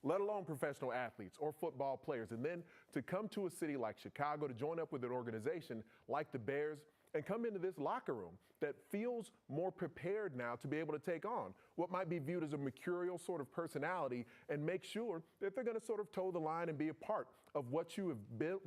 let alone professional athletes or football players. And then to come to a city like Chicago to join up with an organization like the Bears and come into this locker room that feels more prepared now to be able to take on what might be viewed as a mercurial sort of personality and make sure that they're going to sort of toe the line and be a part of what you have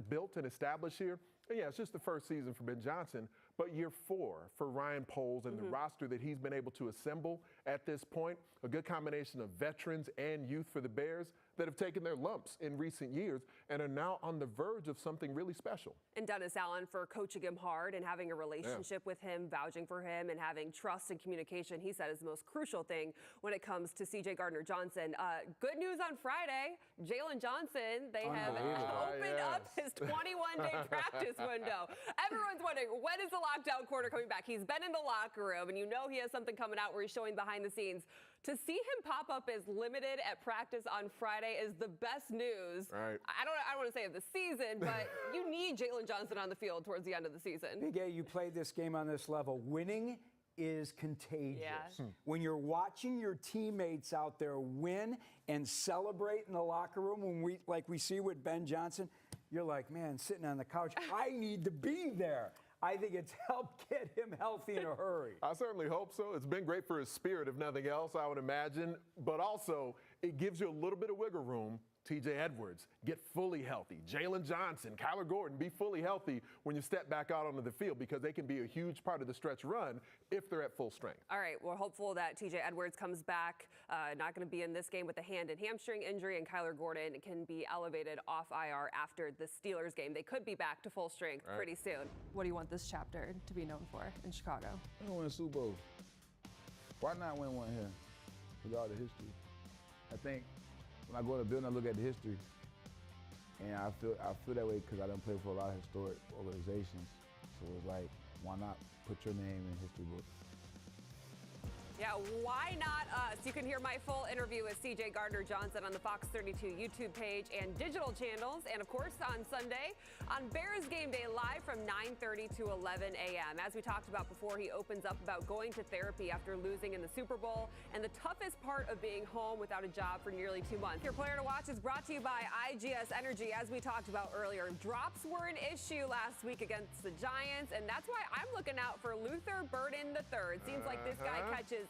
built and established here. And yeah, it's just the first season for Ben Johnson, but year 4 for Ryan Poles and the roster that he's been able to assemble at this point, a good combination of veterans and youth for the Bears that have taken their lumps in recent years and are now on the verge of something really special. And Dennis Allen for coaching him hard and having a relationship with him, vouching for him and having trust and communication, he said is the most crucial thing when it comes to C.J. Gardner-Johnson. Good news on Friday, Jalen Johnson, they have opened up his 21-day practice window. Everyone's wondering, when is the lockdown corner coming back? He's been in the locker room, and you know he has something coming out where he's showing behind the scenes. To see him pop up as limited at practice on Friday is the best news. Right. I don't want to say of the season, but you need Jalen Johnson on the field towards the end of the season. Big A, you played this game on this level. Winning is contagious. Yeah. When you're watching your teammates out there win and celebrate in the locker room, when we see with Ben Johnson, you're like, man, sitting on the couch, I need to be there. I think it's helped get him healthy in a hurry. I certainly hope so. It's been great for his spirit, if nothing else, I would imagine. But also, it gives you a little bit of wiggle room. TJ Edwards, get fully healthy. Jalen Johnson, Kyler Gordon, be fully healthy when you step back out onto the field because they can be a huge part of the stretch run if they're at full strength. All right, we're hopeful that TJ Edwards comes back, not going to be in this game with a hand and hamstring injury, and Kyler Gordon can be elevated off IR after the Steelers game. They could be back to full strength pretty soon. What do you want this chapter to be known for in Chicago? I want to win a Super Bowl. Why not win one here with all the history? I think when I go in the building, I look at the history, and I feel that way because I done play for a lot of historic organizations. So it's like, why not put your name in history books? Yeah, why not us? You can hear my full interview with C.J. Gardner-Johnson on the Fox 32 YouTube page and digital channels, and of course on Sunday on Bears Game Day live from 9:30 to 11 a.m. As we talked about before, he opens up about going to therapy after losing in the Super Bowl and the toughest part of being home without a job for nearly 2 months. Your player to watch is brought to you by IGS Energy. As we talked about earlier, drops were an issue last week against the Giants, and that's why I'm looking out for Luther Burden III. Seems like this guy catches